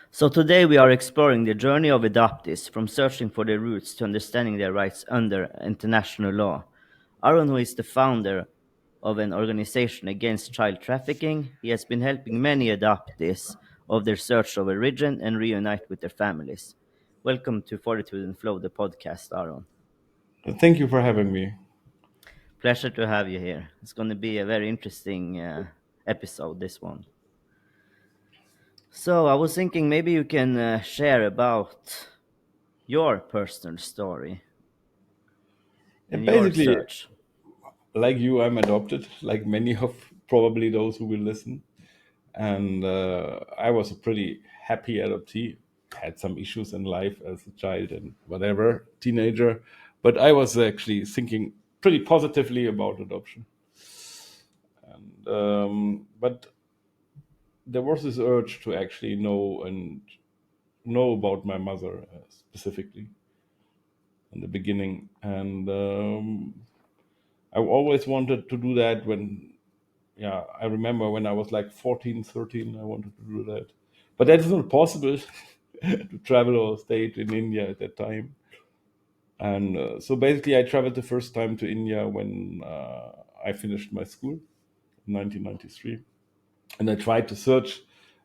So today we are exploring the journey of adoptees from searching for their roots to understanding their rights under international law. Arun, who is the founder of an organization against child trafficking, he has been helping many adoptees of their search of origin and reunite with their families. Welcome to Fortitude Flow, the podcast, Arun. Thank you for having me. Pleasure to have you here. It's going to be a very interesting episode, this one. So I was thinking maybe you can share about your personal story and And your basically, search. like you, I'm adopted, like many of probably those who will listen. And I was a pretty happy adoptee. Had some issues in life as a child and whatever, teenager. But I was actually thinking pretty positively about adoption. But there was this urge to actually know about my mother specifically in the beginning. And I always wanted to do that when, yeah, I remember when I was like 14, 13, I wanted to do that. But that is not possible to travel or stay in India at that time. And so basically, I traveled the first time to India when I finished my school in 1993. And I tried to search,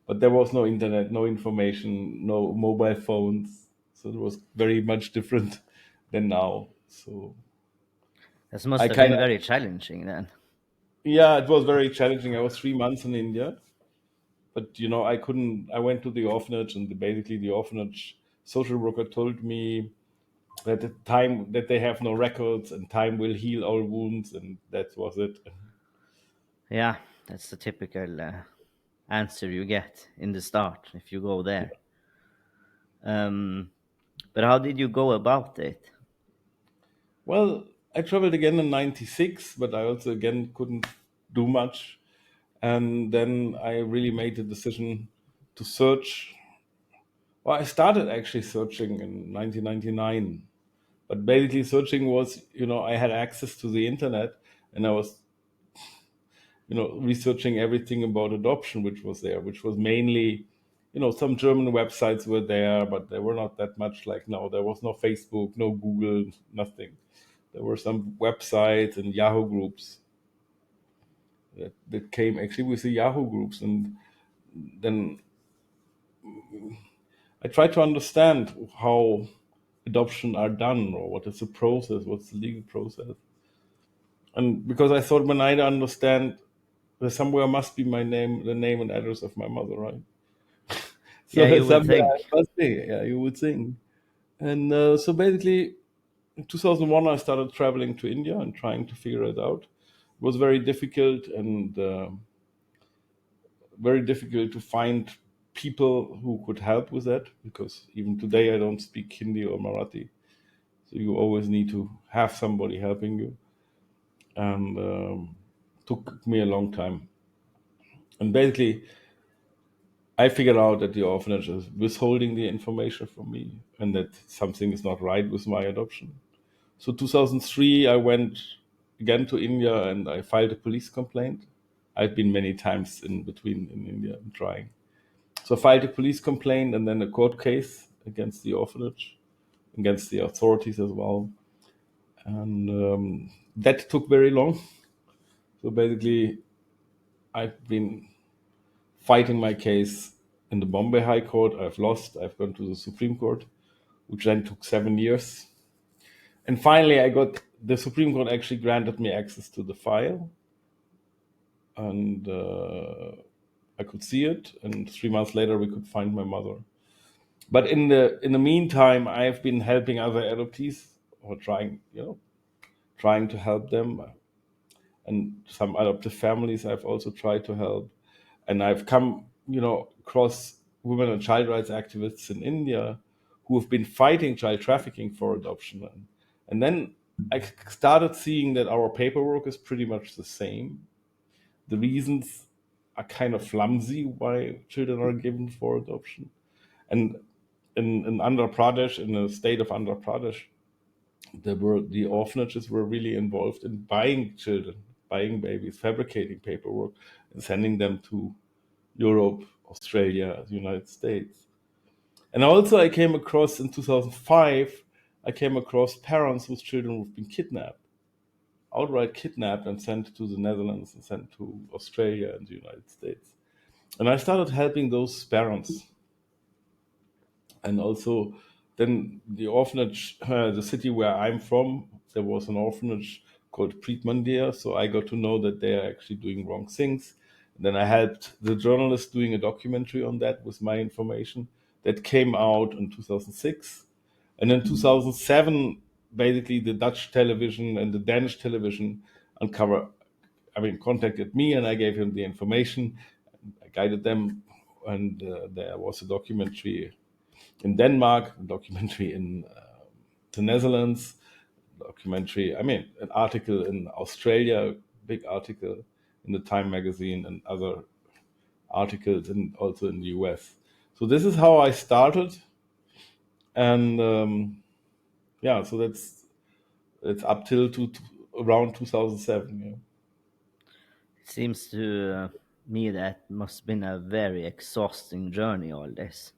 but there was no internet, no information, no mobile phones. So it was very much different than now. So This must I have kind been of, very challenging then. yeah, it was very challenging. I was 3 months in India, but I couldn't. I went to the orphanage, and basically the orphanage social worker told me that they have no records and time will heal all wounds, and that was it. Yeah, that's the typical answer you get in the start if you go there. Um, but how did you go about it? Well, I traveled again in '96, but I also again couldn't do much, and then I really made the decision to search. Well, I started actually searching in 1999, but basically searching was, I had access to the internet, and I was researching everything about adoption, which was there, which was mainly, some German websites were there, but they were not that much like now. There was no Facebook, no Google, nothing. There were some websites and Yahoo groups that came actually with the Yahoo groups. And then I tried to understand how adoption are done, or what is the process, what's the legal process. And because I thought, when I understand, there somewhere must be my name, the name and address of my mother, right? Yeah, So you would somewhere think. it must be, yeah, you would think. And so basically, in 2001, I started traveling to India and trying to figure it out. It was very difficult, and very difficult to find people who could help with that, because even today I don't speak Hindi or Marathi. So you always need to have somebody helping you. And took me a long time. And basically, I figured out that the orphanage is withholding the information from me, and that something is not right with my adoption. So 2003, I went again to India and I filed a police complaint. I've been many times in between in India and trying. So I filed a police complaint and then a court case against the orphanage, against the authorities as well. And that took very long. So basically, I've been fighting my case in the Bombay High Court. I've lost. I've gone to the Supreme Court, which then took 7 years. And finally, the Supreme Court actually granted me access to the file, and I could see it. And 3 months later, we could find my mother. But in the meantime, I have been helping other adoptees, or trying to help them, and some adoptive families I've also tried to help. And I've come, across women and child rights activists in India who have been fighting child trafficking for adoption. And then I started seeing that our paperwork is pretty much the same. The reasons are kind of flimsy why children are given for adoption. And in Andhra Pradesh, in the state of Andhra Pradesh, the orphanages were really involved in buying children, buying babies, fabricating paperwork, and sending them to Europe, Australia, the United States. And also I came across in 2005, I came across parents whose children have been kidnapped, outright kidnapped and sent to the Netherlands and sent to Australia and the United States. And I started helping those parents. And also then the orphanage, the city where I'm from, there was an orphanage called Prietmandia. So I got to know that they are actually doing wrong things. Then I helped the journalist doing a documentary on that with my information that came out in 2006. And in 2007, basically the Dutch television and the Danish television contacted me, and I gave him the information. I guided them, and there was a documentary in Denmark, a documentary in the Netherlands, an article in Australia, big article in the Time magazine, and other articles, and also in the US. So this is how I started, and so it's up till around 2007. Yeah. It seems to me that must have been a very exhausting journey, all this.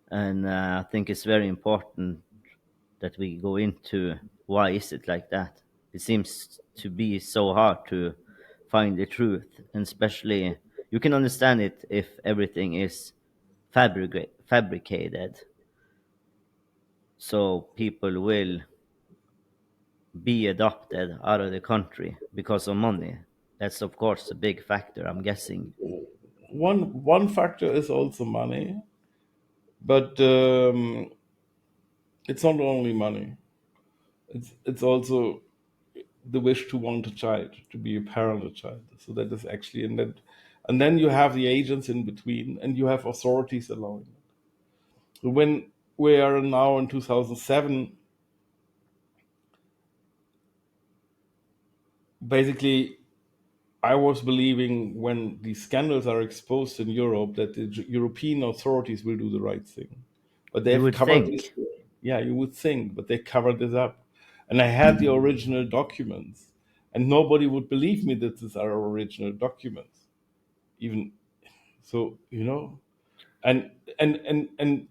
And I think it's very important that we go into why is it like that. It seems to be so hard to find the truth, and especially you can understand it if everything is fabricated, so people will be adopted out of the country because of money. That's of course a big factor, I'm guessing. One factor is also money, but it's not only money. It's also the wish to want a child, to be a parent of a child. So that is actually, and then you have the agents in between, and you have authorities allowing it. So when we are now in 2007, basically, I was believing when these scandals are exposed in Europe that the European authorities will do the right thing, but You they've would covered this. think. Yeah, you would think, but they covered this up, and I had the original documents, and nobody would believe me that these are original documents, even so, and and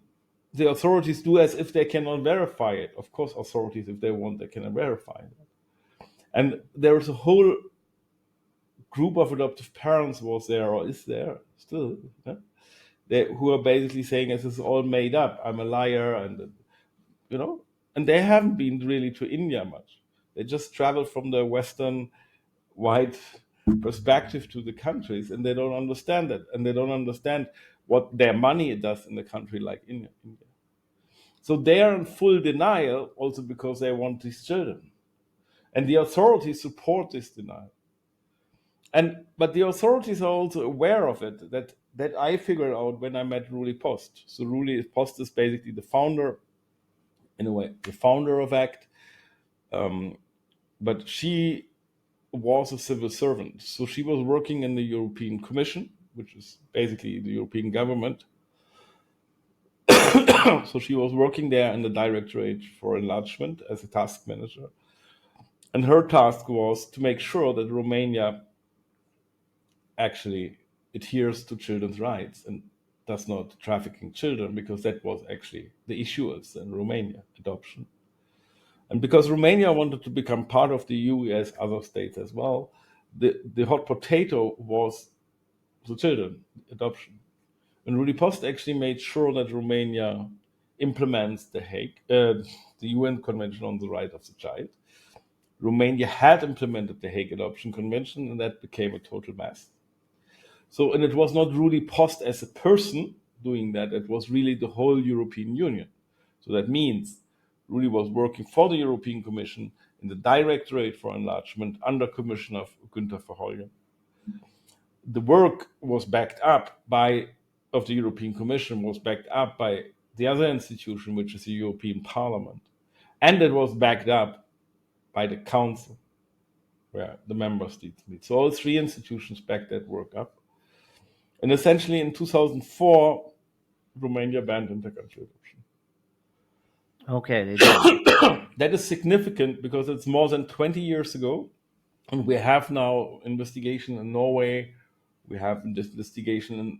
the authorities do as if they cannot verify it. Of course, authorities, if they want, they can verify it. And there is a whole group of adoptive parents was there, or is there still, yeah? Who are basically saying this is all made up. I'm a liar, and you know, and they haven't been really to India much. They just travel from the Western white perspective to the countries, and they don't understand that, and they don't understand what their money does in a country like India. So they are in full denial, also because they want these children, and the authorities support this denial. And but the authorities are also aware of it. That I figured out when I met Ruli Post. So Ruli Post is basically the founder, in a way, the founder of ACT. But she was a civil servant. So she was working in the European Commission, which is basically the European government. So she was working there in the Directorate for Enlargement as a task manager. And her task was to make sure that Romania actually adheres to children's rights and does not trafficking children, because that was actually the issue in Romania, adoption. And because Romania wanted to become part of the EU as other states as well, the hot potato was the children, adoption. And Rudy Post actually made sure that Romania implements the UN Convention on the Right of the Child. Romania had implemented the Hague Adoption Convention, and that became a total mess. So, and it was not Rudy Post as a person doing that, it was really the whole European Union. So that means Rudy was working for the European Commission in the Directorate for Enlargement under Commissioner Günther Verheugen. The work was backed up of the European Commission, was backed up by the other institution, which is the European Parliament. And it was backed up by the Council, where the member states meet. So all three institutions backed that work up. And essentially in 2004, Romania banned intercountry adoption. Okay, they did. That is significant because it's more than 20 years ago. And we have now investigation in Norway. We have this investigation,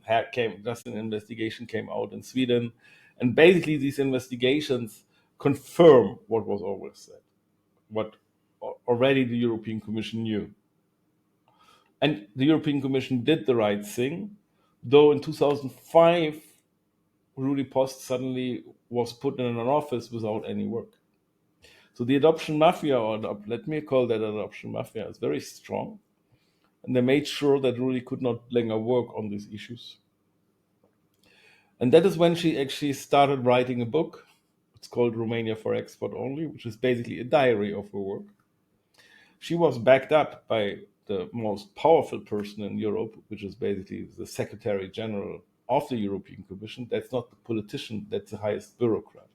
just an investigation came out in Sweden. And basically, these investigations confirm what was always said, what already the European Commission knew. And the European Commission did the right thing, though in 2005, Rudy Post suddenly was put in an office without any work. So the adoption mafia, or let me call that adoption mafia, is very strong. And they made sure that Rudy could not longer work on these issues. And that is when she actually started writing a book. It's called Romania for Export Only, which is basically a diary of her work. She was backed up by the most powerful person in Europe, which is basically the Secretary General of the European Commission. That's not the politician, that's the highest bureaucrat.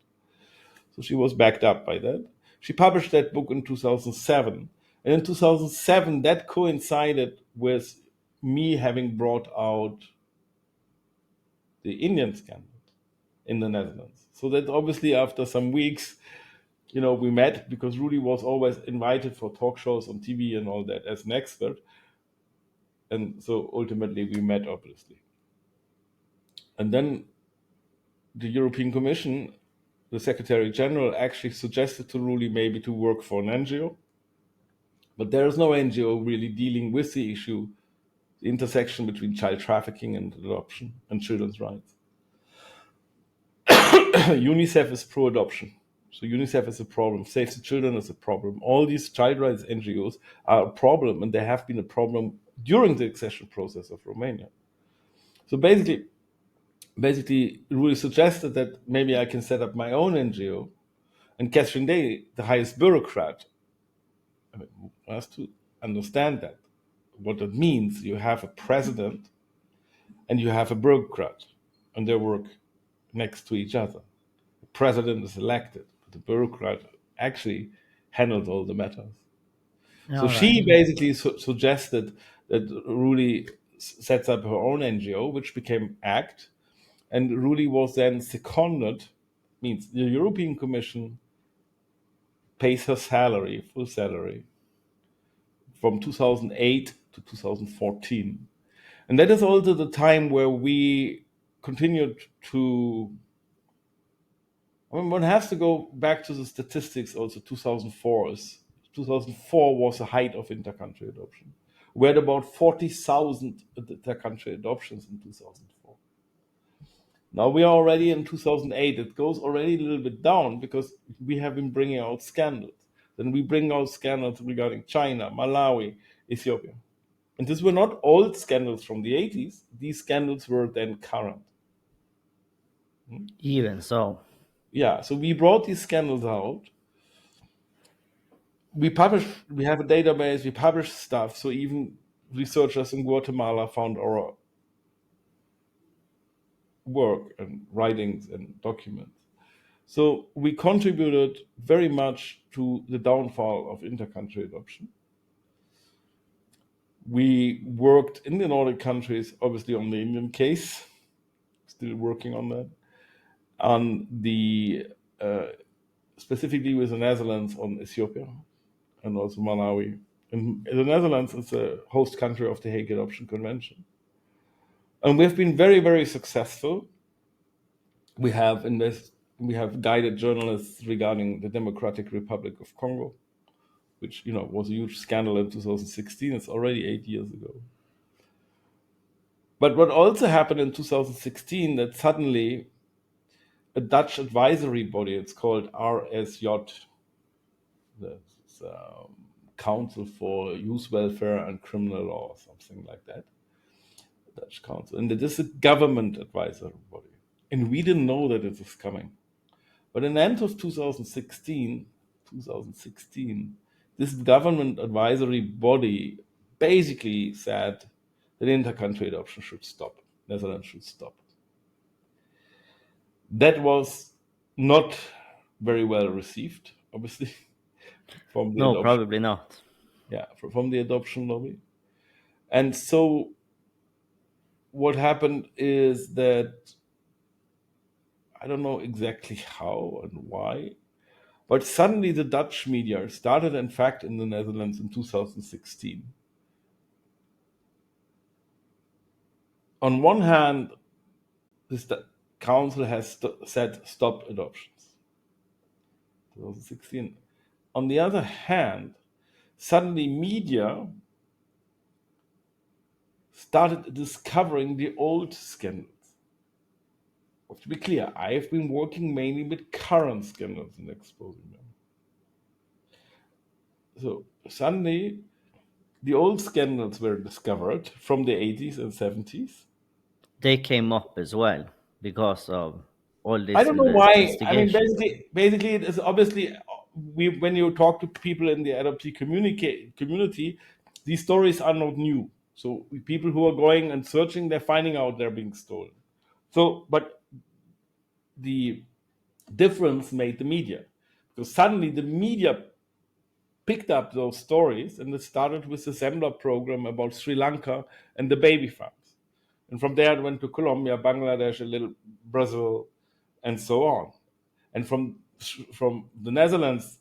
So she was backed up by that. She published that book in 2007. And in 2007, that coincided with me having brought out the Indian scandal in the Netherlands. So that obviously after some weeks, we met because Rudy was always invited for talk shows on TV and all that as an expert. And so ultimately we met, obviously. And then the European Commission, the Secretary General, actually suggested to Rudy maybe to work for an NGO. But there is no NGO really dealing with the issue, the intersection between child trafficking and adoption and children's rights. UNICEF is pro-adoption. So UNICEF is a problem. Save the Children is a problem. All these child rights NGOs are a problem, and they have been a problem during the accession process of Romania. So basically, Rudy suggested that maybe I can set up my own NGO, and Catherine Day, the highest bureaucrat, has to understand that. What that means, you have a president and you have a bureaucrat, and they work next to each other. The president is elected, but the bureaucrat actually handles all the matters. So All right. she basically suggested that Rudy sets up her own NGO, which became ACT, and Rudy was then seconded, means the European Commission pays her salary, full salary, from 2008 to 2014. And that is also the time where we continued to. I mean, one has to go back to the statistics also. 2004 was the height of intercountry adoption. We had about 40,000 intercountry adoptions in 2004. Now we are already in 2008. It goes already a little bit down because we have been bringing out scandals. Then we bring out scandals regarding China, Malawi, Ethiopia. And these were not old scandals from the 80s. These scandals were then current. Even so. Yeah, so we brought these scandals out. We have a database, we publish stuff. So even researchers in Guatemala found our work and writings and documents. So we contributed very much to the downfall of intercountry adoption. We worked in the Nordic countries, obviously on the Indian case, still working on that, on the specifically with the Netherlands on Ethiopia and also Malawi. And the Netherlands is a host country of the Hague Adoption Convention. And we have been very, very successful. We have guided journalists regarding the Democratic Republic of Congo, which was a huge scandal in 2016. It's already 8 years ago. But what also happened in 2016, that suddenly a Dutch advisory body, it's called RSJ, the Council for Youth Welfare and Criminal Law, something like that, Dutch Council. And it is a government advisory body. And we didn't know that it was coming. But in the end of 2016, this government advisory body basically said that intercountry adoption should stop. Netherlands should stop. That was not very well received, obviously, from the No, adoption. probably not. Yeah, from the adoption lobby. And so what happened is that I don't know exactly how and why, but suddenly the Dutch media started, in fact, in the Netherlands in 2016. On one hand, Council has said stop adoptions. 2016. On the other hand, suddenly media started discovering the old scandals. To be clear, I have been working mainly with current scandals and exposing them. So suddenly, the old scandals were discovered from the 80s and 70s. They came up as well because of all I this don't know why. I mean, investigation. basically, it is obviously when you talk to people in the adoptee community, these stories are not new. So people who are going and searching, they're finding out they're being stolen. So, but the difference made the media. So suddenly the media picked up those stories, and it started with the Zembla program about Sri Lanka and the baby farms. And from there it went to Colombia, Bangladesh, a little Brazil, and so on. And from the Netherlands,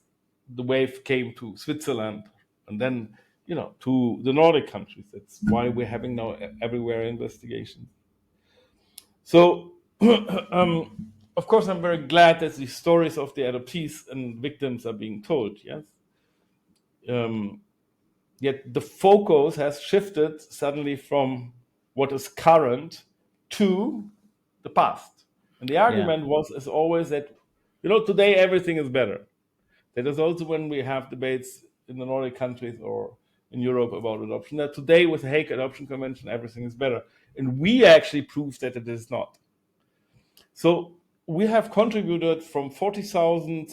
the wave came to Switzerland, and then to the Nordic countries. That's why we're having now everywhere investigations. So, of course, I'm very glad that the stories of the adoptees and victims are being told. Yes, um, yet the focus has shifted suddenly from what is current to the past. And the Yeah. argument was, as always, that today everything is better. That is also when we have debates in the Nordic countries or in Europe about adoption. That today, with the Hague Adoption Convention, everything is better, and we actually proved that it is not. So we have contributed from 40,000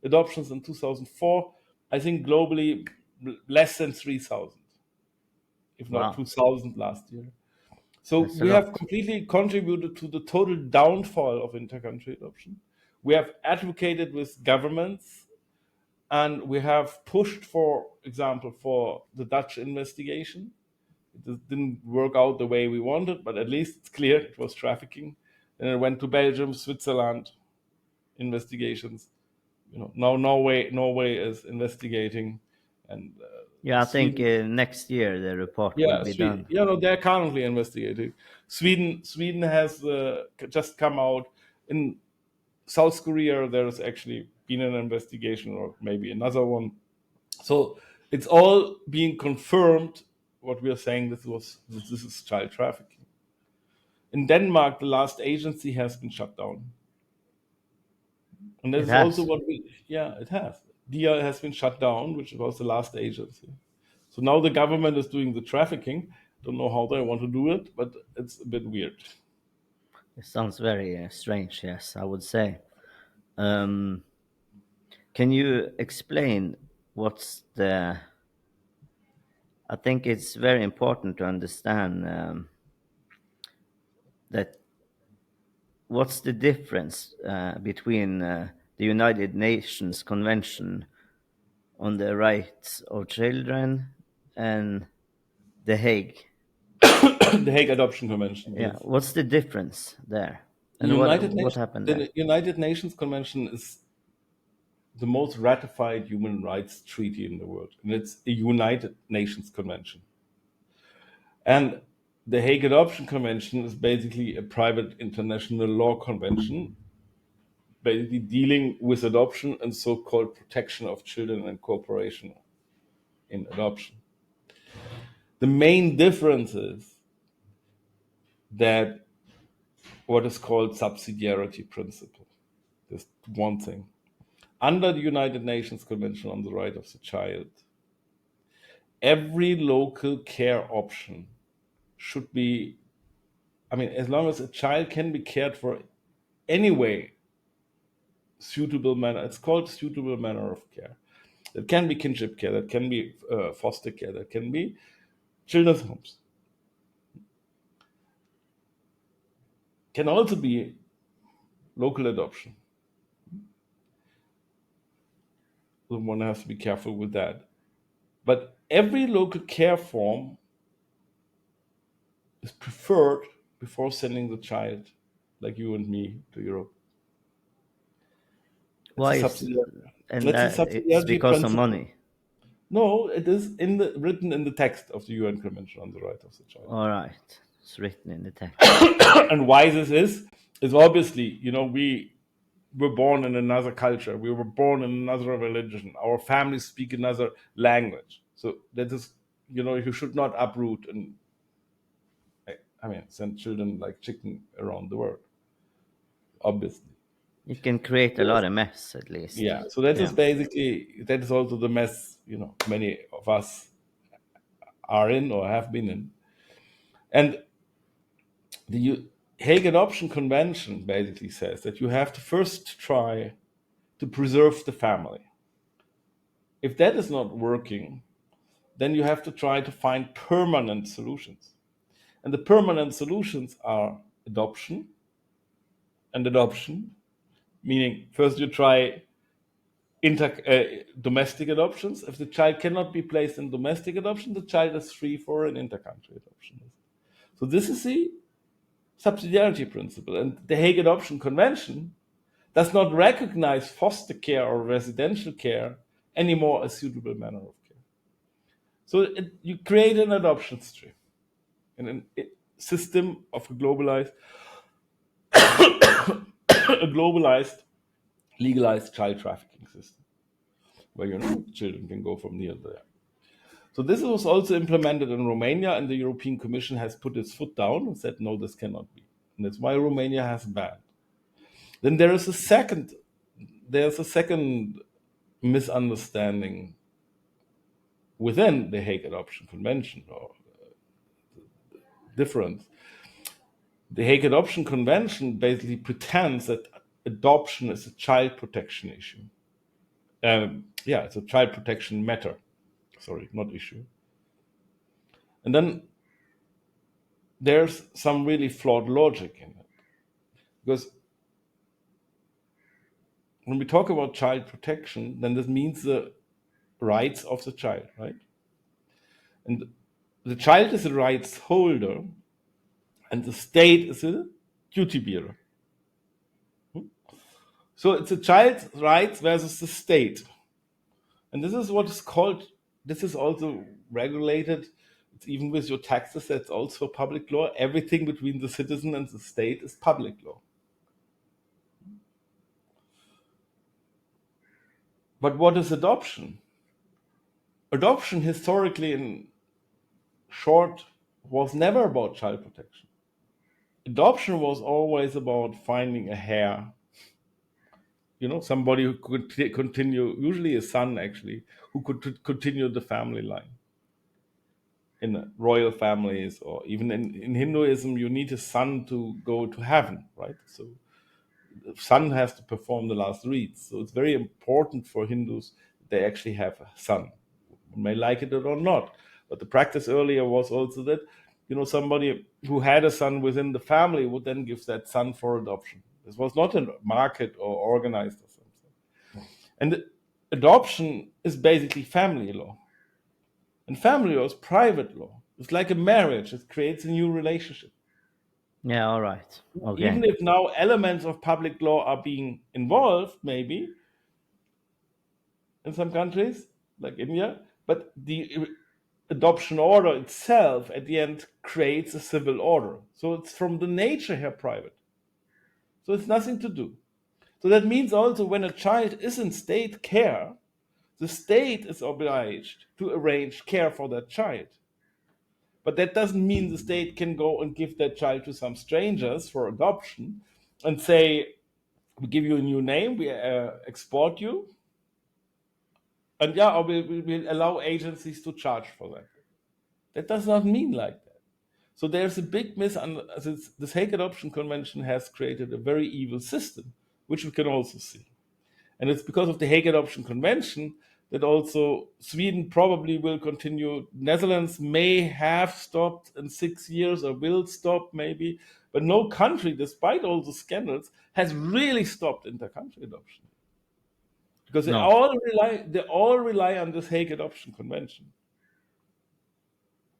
adoptions in 2004, I think globally less than 3,000, if not Wow. 2,000 last year. So That's a we have lot. completely contributed to the total downfall of intercountry adoption. We have advocated with governments, and we have pushed, for example, for the Dutch investigation. It didn't work out the way we wanted, but at least it's clear it was trafficking. And it went to Belgium, Switzerland, investigations. Now Norway is investigating, and Yeah, I think Sweden. next year the report will Yeah, be done. they're currently investigating. Sweden has just come out. In South Korea, there's actually been an investigation, or maybe another one. So it's all being confirmed. What we are saying, this is child trafficking. In Denmark, the last agency has been shut down, and this It is also has. what we. Yeah, it has. DIA has been shut down, which was the last agency. So now the government is doing the trafficking. Don't know how they want to do it, but it's a bit weird. It sounds very strange, yes, I would say. Um, can you explain what's the. I think it's very important to understand that what's the difference between the United Nations Convention on the Rights of Children and the Hague. The Hague Adoption Convention. Yeah, what's the difference there, The and United what Nations. happened there? The United Nations Convention is the most ratified human rights treaty in the world, and it's a United Nations Convention. And the Hague Adoption Convention is basically a private international law convention, basically dealing with adoption and so-called protection of children and cooperation in adoption. The main difference is that what is called subsidiarity principle. There's one thing. Under the United Nations Convention on the Right of the Child, every local care option should be, I mean, as long as a child can be cared for anyway, suitable manner, it's called suitable manner of care. That can be kinship care, that can be foster care, that can be children's homes, can also be local adoption. So one has to be careful with that. But every local care form is preferred before sending the child, like you and me, to Europe. It's a Why is subsidiary. and It's a it's subsidiarity because of principle. money. No, it is written in the text of the UN Convention on the Right of the Child. All right, it's written in the text. And why this is, is obviously, we were born in another culture, we were born in another religion, our families speak another language. So that is, you should not uproot and, send children like chicken around the world, obviously. It can create a lot of mess, at Yeah. least. So that is Yeah. basically, that is also the mess, many of us are in or have been in. And the Hague Adoption Convention basically says that you have to first try to preserve the family. If that is not working, then you have to try to find permanent solutions. And the permanent solutions are adoption and adoption, meaning first you try domestic adoptions. If the child cannot be placed in domestic adoption, the child is free for an intercountry adoption. So this is the subsidiarity principle. And the Hague Adoption Convention does not recognize foster care or residential care anymore as suitable manner of care. So you create an adoption stream in a system of a globalized, legalized child trafficking system, where children can go from near to there. So this was also implemented in Romania, and the European Commission has put its foot down and said, no, this cannot be. And that's why Romania has banned. Then there's a second misunderstanding within the Hague Adoption Convention, or difference. The Hague Adoption Convention basically pretends that adoption is a child protection issue. Yeah, it's a child protection matter. Sorry, not issue. And then there's some really flawed logic in it. Because when we talk about child protection, then this means the rights of the child, right? And the child is a rights holder, and the state is a duty bearer. So it's a child's rights versus the state. And this is what is called, this is also regulated. It's even with your taxes, that's also public law. Everything between the citizen and the state is public law. But what is adoption? Adoption, historically, in short, was never about child protection. Adoption was always about finding a heir, somebody who could continue, usually a son actually, who could continue the family line. In royal families, or even in Hinduism, you need a son to go to heaven, right? So the son has to perform the last rites. So it's very important for Hindus that they actually have a son. You may like it or not, but the practice earlier was also that, somebody who had a son within the family would then give that son for adoption. This was not a market or organized or something. And adoption is basically family law. And family law is private law. It's like a marriage. It creates a new relationship. Yeah, all right. Okay. Even if now elements of public law are being involved, maybe in some countries like India, but the adoption order itself at the end creates a civil order. So it's from the nature here private. So it's nothing to do. So that means also when a child is in state care, the state is obliged to arrange care for that child. But that doesn't mean the state can go and give that child to some strangers for adoption and say, we give you a new name, we export you, and yeah, or we'll allow agencies to charge for that. That does not mean like that. So there's a big misunderstanding. This Hague Adoption Convention has created a very evil system, which we can also see. And it's because of the Hague Adoption Convention that also Sweden probably will continue. Netherlands may have stopped in 6 years or will stop maybe, but no country, despite all the scandals, has really stopped inter-country adoption because they No. all rely on this Hague Adoption Convention.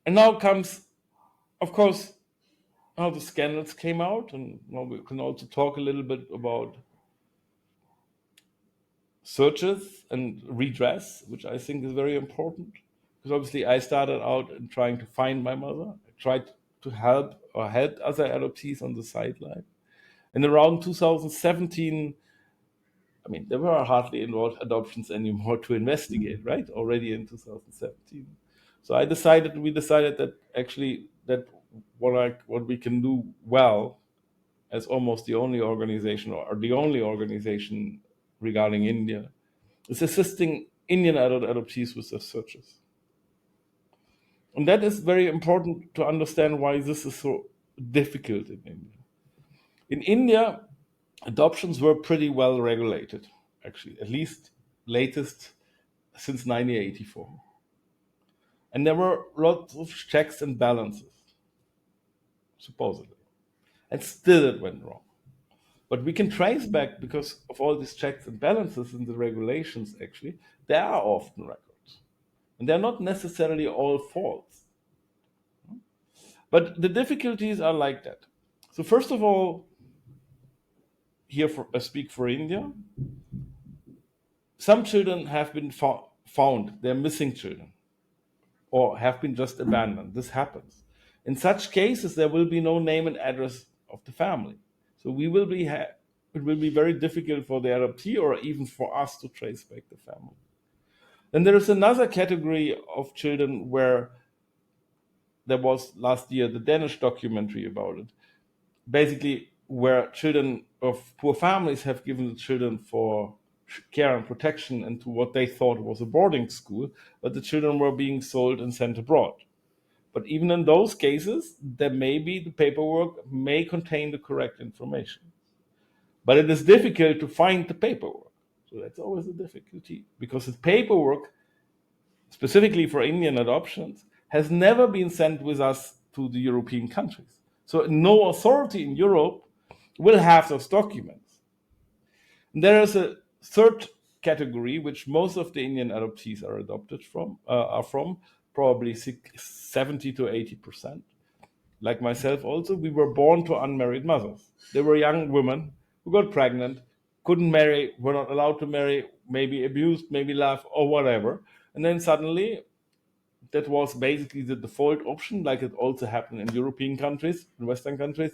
And now comes, of course, how the scandals came out, and now we can also talk a little bit about searches and redress, which I think is very important. Because obviously, I started out in trying to find my mother. I tried to help other adoptees on the sideline. And around 2017, I mean, there were hardly involved adoptions anymore to investigate, right? Already in 2017. So we decided that actually that what we can do well as almost the only organization or the only organization regarding India is assisting Indian adult adoptees with their searches. And that is very important to understand why this is so difficult in India. In India, adoptions were pretty well regulated, actually, at least latest since 1984. And there were lots of checks and balances, supposedly. And still it went wrong. But we can trace back, because of all these checks and balances in the regulations, actually, there are often records. And they're not necessarily all false. But the difficulties are like that. So, first of all, I speak for India. Some children have been found, they're missing children, or have been just abandoned. This happens. In such cases, there will be no name and address of the family. So it will be very difficult for the adoptee or even for us to trace back the family. Then there is another category of children where there was last year the Danish documentary about it. Basically, where children of poor families have given the children for care and protection into what they thought was a boarding school, but the children were being sold and sent abroad. But even in those cases, the paperwork may contain the correct information. But it is difficult to find the paperwork. So that's always a difficulty, because the paperwork, specifically for Indian adoptions, has never been sent with us to the European countries. So no authority in Europe will have those documents. And there is a third category, which most of the Indian adoptees are from, probably 70 to 80%. Like myself also, we were born to unmarried mothers. They were young women who got pregnant, couldn't marry, were not allowed to marry, maybe abused, maybe left, or whatever. And then suddenly, that was basically the default option, like it also happened in European countries, in Western countries.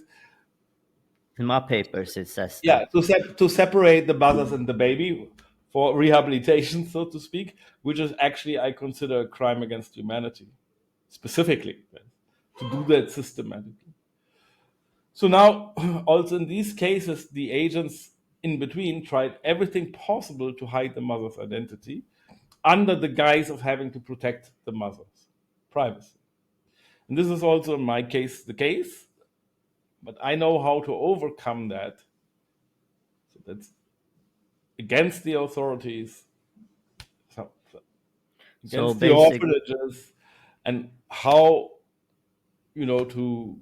In my papers, it says Yeah, that. to separate the mothers and the baby for rehabilitation, so to speak, which is actually, I consider, a crime against humanity, specifically, to do that systematically. So now, also in these cases, the agents in between tried everything possible to hide the mother's identity under the guise of having to protect the mother's privacy. And this is also in my case the case, but I know how to overcome that. So that's against the authorities, So against the basic. orphanages, and how, to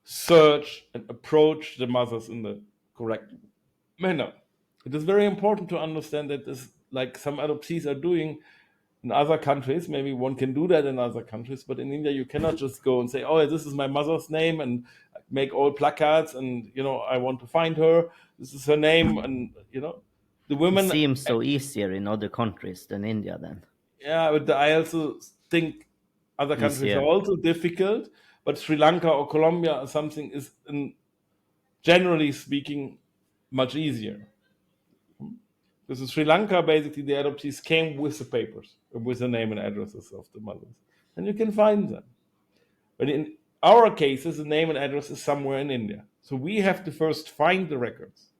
search and approach the mothers in the correct manner. It is very important to understand that this, like some adoptees are doing in other countries, maybe one can do that in other countries, but in India you cannot just go and say, "Oh, this is my mother's name," and make all placards and I want to find her. This is her name, and the It women. seems so easier in other countries than India then. Yeah, but I also think other countries are Easier. also difficult, but Sri Lanka or Colombia or something is, generally speaking, much easier. Because in Sri Lanka, basically, the adoptees came with the papers, with the name and addresses of the mothers, and you can find them. But in our cases, the name and address is somewhere in India. So we have to first find the records.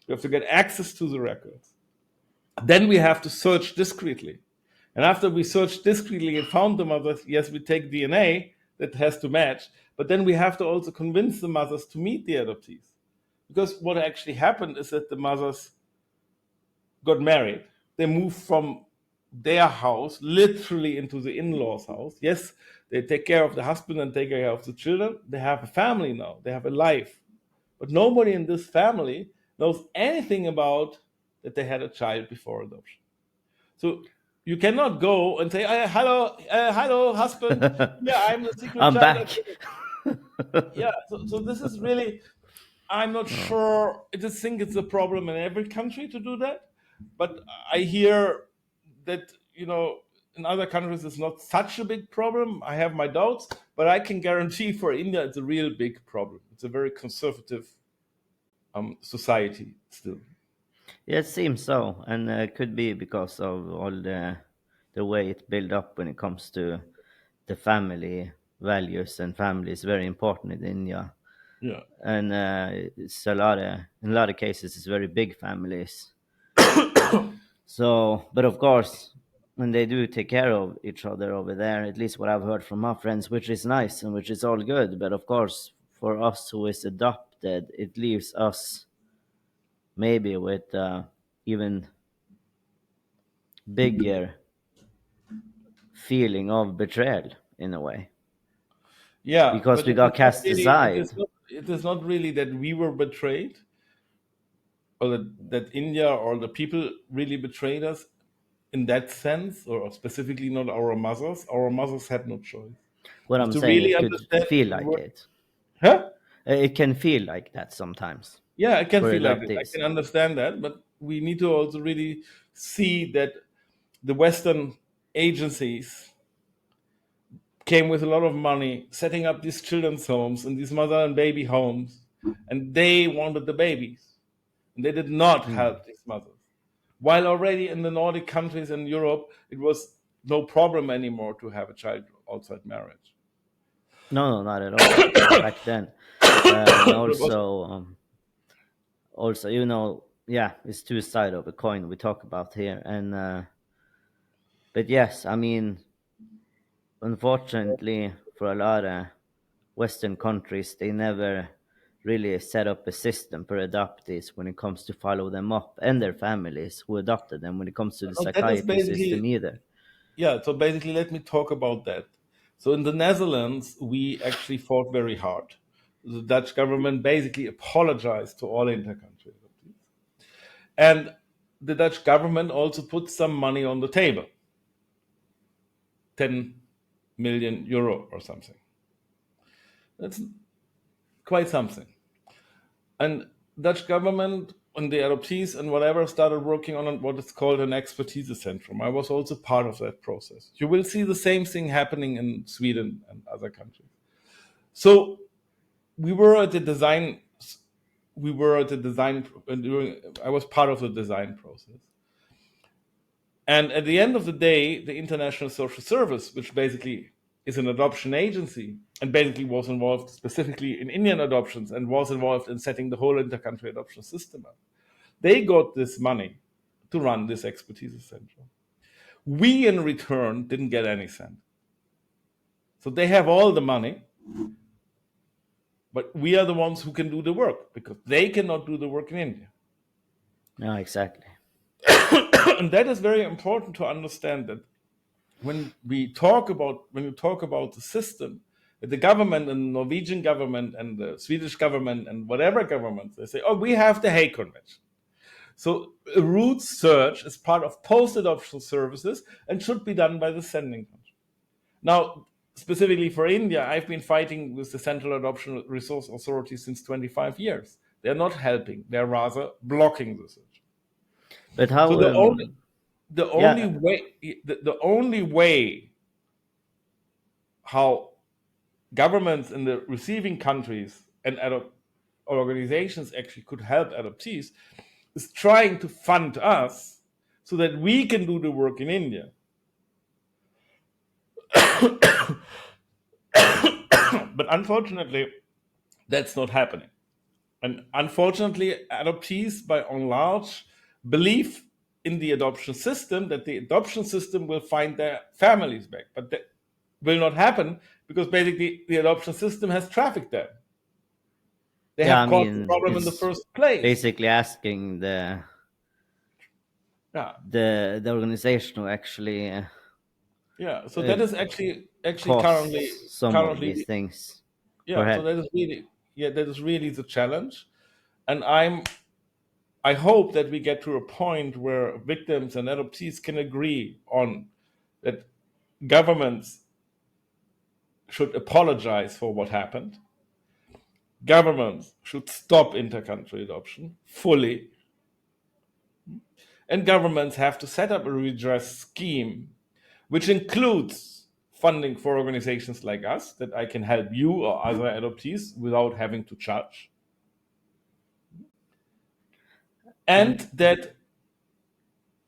We have to get access to the records. Then we have to search discreetly. And after we searched discreetly and found the mothers, yes, we take DNA that has to match, but then we have to also convince the mothers to meet the adoptees. Because what actually happened is that the mothers got married. They moved from their house literally into the in-laws' house. Yes, they take care of the husband and take care of the children. They have a family now. They have a life. But nobody in this family knows anything about that they had a child before adoption. So you cannot go and say, hello, husband. Yeah, I'm the secret I'm child." back. Yeah, so this is really, I'm not sure. I just think it's a problem in every country to do that. But I hear that, in other countries it's not such a big problem. I have my doubts, but I can guarantee for India it's a real big problem. It's a very conservative society still. Yeah, it seems so, and it could be because of all the way it built up when it comes to the family values, and family is very important in India. Yeah. And it's a lot of in a lot of cases it's very big families. So, but of course, when they do take care of each other over there, at least what I've heard from my friends, which is nice and which is all good. But of course, for us who is adopted, it leaves us maybe with even bigger feeling of betrayal in a way, Yeah, because but we got cast aside. it is not really that we were betrayed, or that India or the people really betrayed us in that sense, or specifically not our mothers. Our mothers had no choice. What Is I'm to saying, really it could understand feel the like word, it. huh? It can feel like that sometimes Yeah, I can for feel like it. I adoptees. can understand that, but we need to also really see that the Western agencies came with a lot of money, setting up these children's homes and these mother and baby homes, and they wanted the babies, and they did not Hmm. help these mothers. While already in the Nordic countries and Europe, it was no problem anymore to have a child outside marriage. No, no, not at all back then. And But it was, also, yeah, it's two sides of a coin we talk about here. And but yes, I mean, unfortunately, for a lot of Western countries, they never really set up a system for adoptees when it comes to follow them up and their families who adopted them when it comes to the no, that is psychiatry system basically, either. yeah. So basically, let me talk about that. So in the Netherlands, we actually fought very hard. The Dutch government basically apologized to all inter-country adoptees. And the Dutch government also put some money on the table, 10 million euro or something. That's quite something. And Dutch government and the adoptees and whatever started working on what is called an expertise centrum. I was also part of that process. You will see the same thing happening in Sweden and other countries. So we were at the design. We were at the design. I was part of the design process. And at the end of the day, the International Social Service, which basically is an adoption agency and basically was involved specifically in Indian adoptions and was involved in setting the whole intercountry adoption system up, they got this money to run this expertise center. We, in return, didn't get any cent. So they have all the money, but we are the ones who can do the work because they cannot do the work in India. No, exactly. And that is very important to understand that when you talk about the system, the government and the Norwegian government and the Swedish government and whatever government, they say, oh, we have the Hague Convention. So a root search is part of post-adoption services and should be done by the sending country. Now, specifically for India, I've been fighting with the Central Adoption Resource Authority since 25 years. They're not helping; they're rather blocking the search. But So how? the only Yeah, way the only way how governments in the receiving countries and organizations actually could help adoptees is trying to fund us so that we can do the work in India. But unfortunately, that's not happening. And unfortunately, adoptees, by and large, believe in the adoption system that the adoption system will find their families back. But that will not happen because basically the adoption system has trafficked them. They yeah. I have caused the mean, problem in the it's first place. basically asking Yeah, the organization who actually yeah. So uh, that is actually cause some of these currently, things for yeah. So help. that is really, yeah, that is really the challenge. And I hope that we get to a point where victims and adoptees can agree on that governments should apologize for what happened. Governments should stop intercountry adoption fully. And governments have to set up a redress scheme, which includes funding for organizations like us that I can help you or other adoptees without having to charge. and that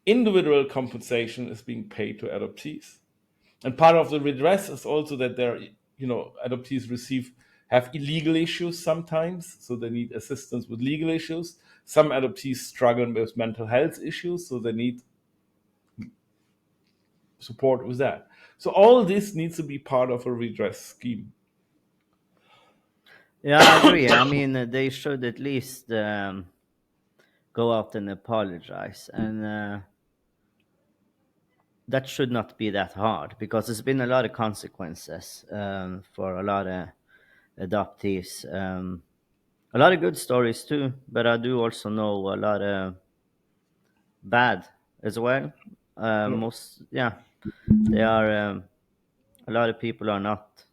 individual compensation is being paid to adoptees. And part of the redress is also that adoptees have illegal issues sometimes, so they need assistance with legal issues. Some adoptees struggle with mental health issues, so they need support with that. So all this needs to be part of a redress scheme. Yeah, I agree. I mean, they should at least go out and apologize, and that should not be that hard because there's been a lot of consequences for a lot of adoptees. A lot of good stories too, but I do also know a lot of bad as well. Yeah. Most, yeah, they are. A lot of people are not,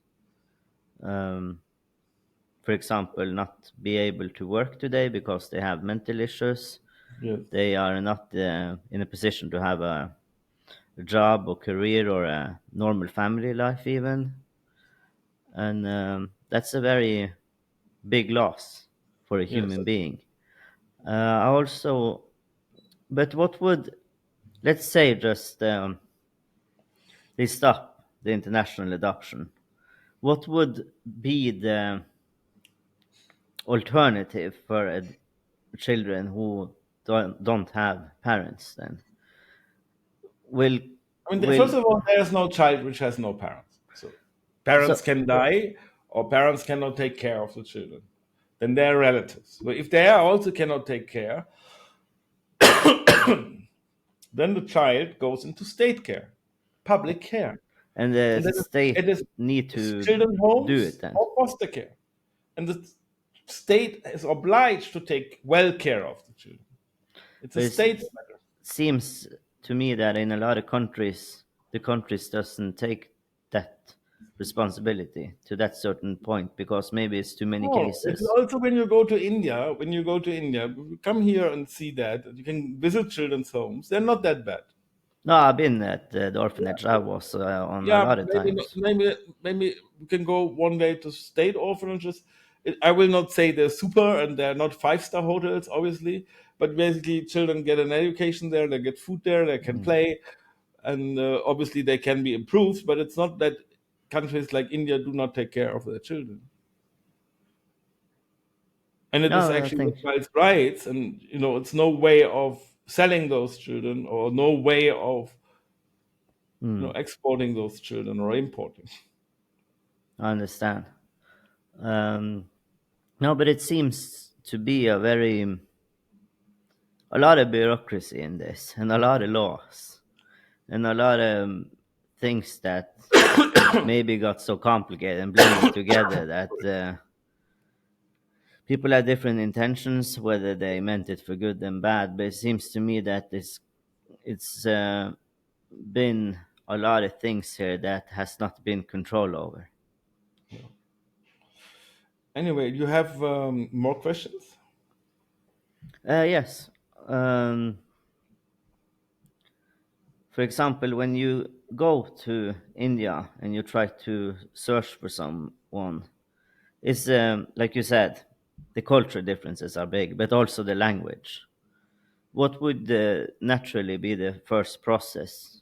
um, for example, not be able to work today because they have mental issues. Yes. They are not in a position to have a job or career or a normal family life even, and that's a very big loss for a Yes. human being. I also, but what would, let's say, just they stop the international adoption. What would be the alternative for children who don't have parents? Then will I mean, will first of all, there is no child which has no parents. So so parents can die, or parents cannot take care of the children. Then they're relatives. But if they also cannot take care, then the child goes into state care, public care. and the And then it state is need it's to children do it homes then. or foster care. And the state is obliged to take well care of the children. It's a But state it matter. seems to me that in a lot of countries, the countries doesn't take that responsibility to that certain point because maybe it's too many Oh, it's cases. also when you go to India, come here and see that. You can visit children's homes. They're not that bad. No, I've been at the orphanage I was on a Yeah, lot of maybe times. maybe we can go one day to state orphanages. I will not say they're super and they're not five-star hotels, obviously, but basically children get an education there, they get food there, they can Mm. play, and obviously they can be improved. But it's not that countries like India do not take care of their children, and it is No, I actually think the child's rights, and it's no way of selling those children or no way of mm, exporting those children or importing. I understand. Um, no, but it seems to be a lot of bureaucracy in this and a lot of laws and a lot of things that maybe got so complicated and blended together that people have different intentions, whether they meant it for good and bad. But it seems to me that it's been a lot of things here that has not been control over. Anyway, you have more questions? Yes. Um, for example, when you go to India and you try to search for someone, it's like you said, the cultural differences are big, but also the language. What would naturally be the first process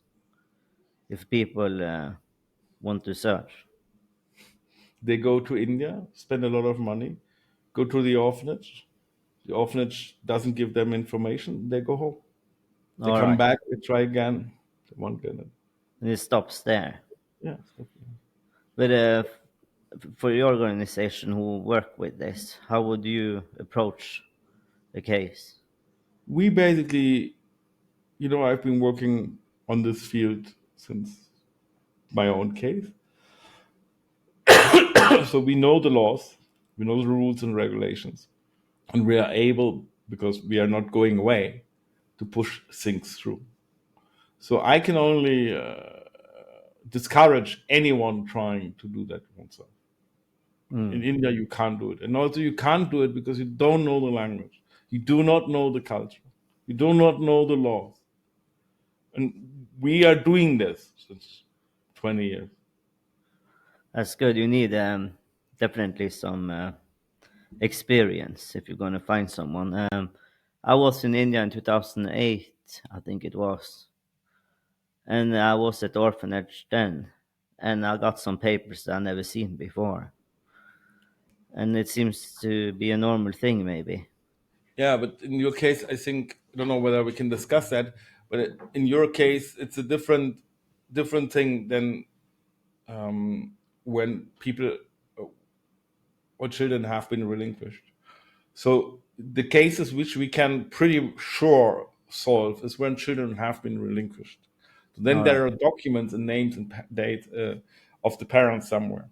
if people want to search? They go to India, spend a lot of money, go to the orphanage. The orphanage doesn't give them information. They go home. They All come right, back. They try again. They won't get it. and it stops there. Yeah. But for your organization who work with this, how would you approach the case? We basically, I've been working on this field since my own case. So we know the laws, we know the rules and regulations, and we are able, because we are not going away, to push things through. So I can only discourage anyone trying to do that oneself. In Mm. India, you can't do it. And also, you can't do it because you don't know the language. You do not know the culture. You do not know the laws. And we are doing this since 20 years. That's good. You need definitely some experience if you're going to find someone. I was in India in 2008, I think it was, and I was at orphanage then, and I got some papers that I never seen before, and it seems to be a normal thing, maybe. Yeah, but in your case, I think I don't know whether we can discuss that, but in your case, it's a different thing than when people or children have been relinquished. So the cases which we can pretty sure solve is when children have been relinquished. So then All right. there are documents and names and date of the parents somewhere.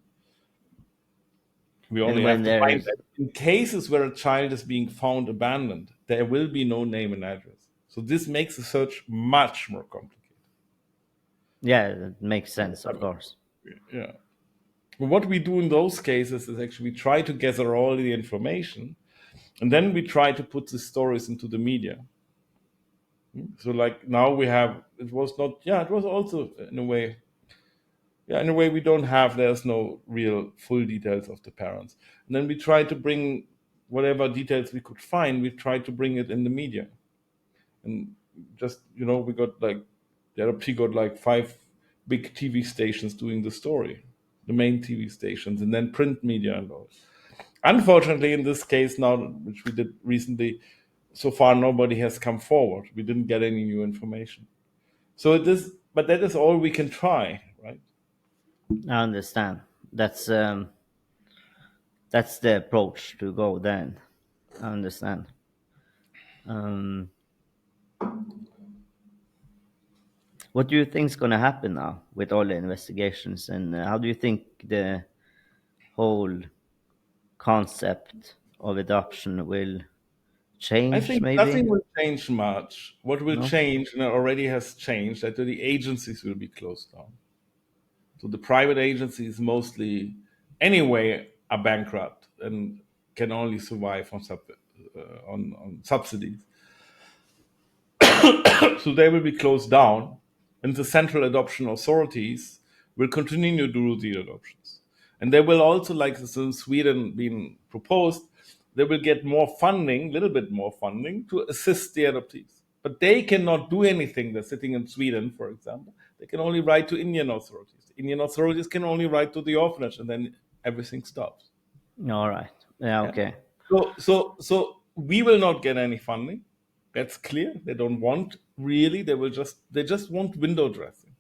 We And only when have to there find is, that. In cases where a child is being found abandoned, there will be no name and address. So this makes the search much more complicated. yeah, that makes Yeah. sense, of course. Yeah. But what we do in those cases is actually we try to gather all the information, and then we try to put the stories into the media. So like now we have, it was not, yeah, it was also in a way, yeah, in a way we don't have, there's no real full details of the parents. And then we try to bring whatever details we could find, we try to bring it in the media. And just, we got like, the adoptee got like 5 big TV stations doing the story, the main TV stations, and then print media and all. Unfortunately, in this case now, which we did recently, so far nobody has come forward. We didn't get any new information. So it is, but that is all we can try, right? I understand. That's um, that's the approach to go then. I understand. Um, what do you think is going to happen now with all the investigations, and how do you think the whole concept of adoption will I change? think Maybe nothing will change much. What will no. change, and it already has changed, that the agencies will be closed down. So the private agencies mostly, anyway, are bankrupt and can only survive on subsidies. So they will be closed down, and the central adoption authorities will continue to do the adoptions. And they will also, like this in Sweden being proposed, they will get more funding, a little bit more funding, to assist the adoptees. But they cannot do anything. They're sitting in Sweden, for example. They can only write to Indian authorities. Indian authorities can only write to the orphanage, and then everything stops. All right. Yeah. Yeah. Okay. So we will not get any funding. That's clear. They don't want really. They just want window dressing.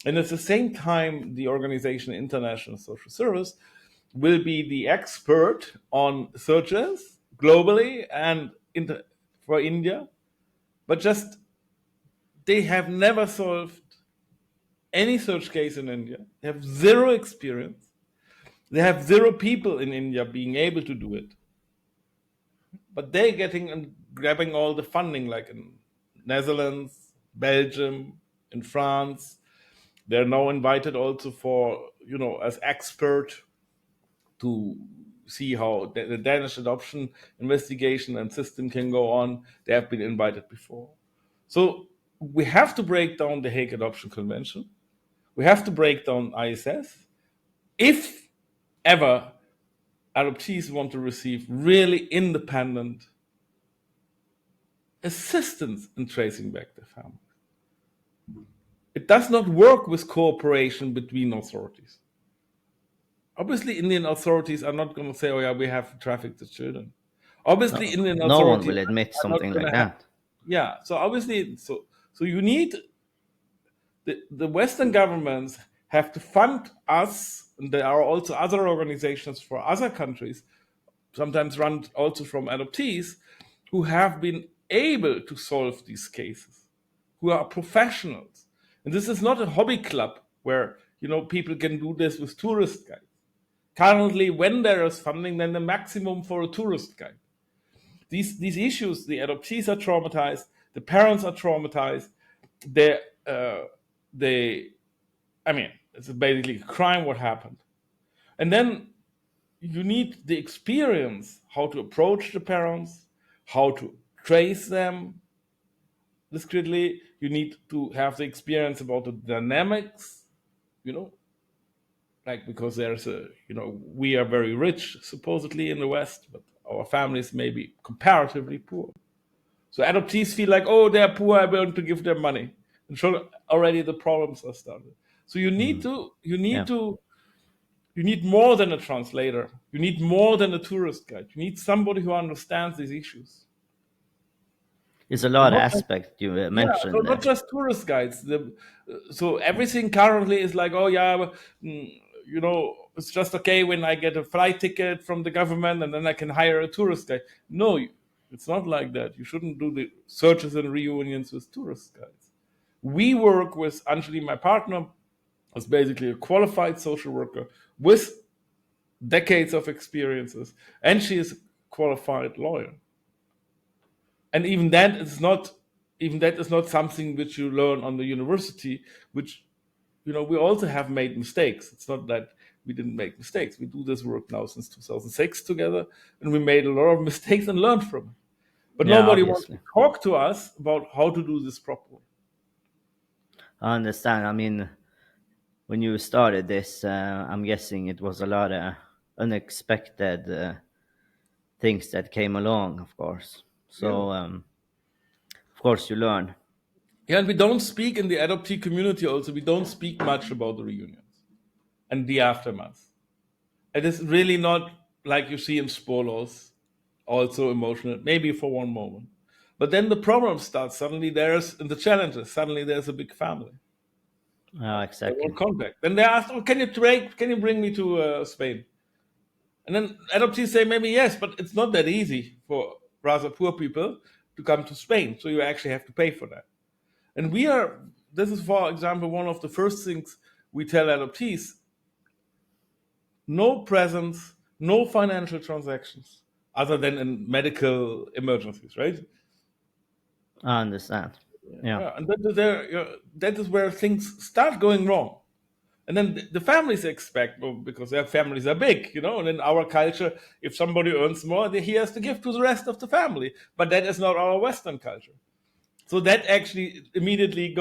And at the same time, the organization International Social Service will be the expert on searches globally and for India, but just they have never solved any search case in India. They have zero experience. They have zero people in India being able to do it. But they're getting and grabbing all the funding, like in Netherlands, Belgium, in France. They're now invited also for, as expert to see how the Danish adoption investigation and system can go on. They have been invited before. So we have to break down the Hague Adoption Convention. We have to break down ISS. If ever adoptees want to receive really independent assistance in tracing back their family. It does not work with cooperation between authorities. Obviously, Indian authorities are not going to say, "Oh yeah, we have trafficked the children." Obviously, No, Indian no one authorities will admit are not something going like to have. that. Yeah, so obviously, so you need the Western governments have to fund us, and there are also other organizations for other countries, sometimes run also from adoptees, who have been able to solve these cases, who are professionals. And this is not a hobby club where people can do this with tourist guides. Currently, when there is funding, then the maximum for a tourist guide. These issues, the adoptees are traumatized, the parents are traumatized. They, uh, they, I mean, it's basically a crime what happened. And then you need the experience how to approach the parents, how to trace them discreetly. You need to have the experience about the dynamics, you know, like because there's we are very rich supposedly in the West, but our families may be comparatively poor. So adoptees feel like, oh, they're poor, I'm going to give them money. And so already the problems are started. So Yeah. you need more than a translator. You need more than a tourist guide. You need somebody who understands these issues. It's a So lot of not just, aspect you yeah, so mentioned not there. just tourist guides. So everything currently is like, oh yeah, it's just okay when I get a flight ticket from the government and then I can hire a tourist guide. No, it's not like that. You shouldn't do the searches and reunions with tourist guides. We work with Anjali, my partner, as basically a qualified social worker with decades of experiences, and she is a qualified lawyer. And even that is not something which you learn on the university, which we also have made mistakes. It's not that we didn't make mistakes. We do this work now since 2006 together, and we made a lot of mistakes and learned from it. But Yeah, nobody wants to obviously. talk to us about how to do this properly. I understand. I mean, when you started this, I'm guessing it was a lot of unexpected things that came along, of course. Yeah. So, of course, you learn. Yeah, and we don't speak in the adoptee community also, we don't speak much about the reunions and the aftermath. It is really not like you see in Spolos, also emotional, maybe for one moment. But then the problem starts. Suddenly there's, and the challenges, suddenly there's a big family. They Exactly. want contact. Then they ask, oh, can you bring me to Spain? And then adoptees say maybe yes, but it's not that easy for rather poor people to come to Spain. So you actually have to pay for that. And this is, for example, one of the first things we tell adoptees: no presence, no financial transactions, other than in medical emergencies, right? I understand. Yeah. Yeah, and that is where things start going wrong. And then the families expect, well, because their families are big, and in our culture, if somebody earns more, he has to give to the rest of the family. But that is not our Western culture. So that actually immediately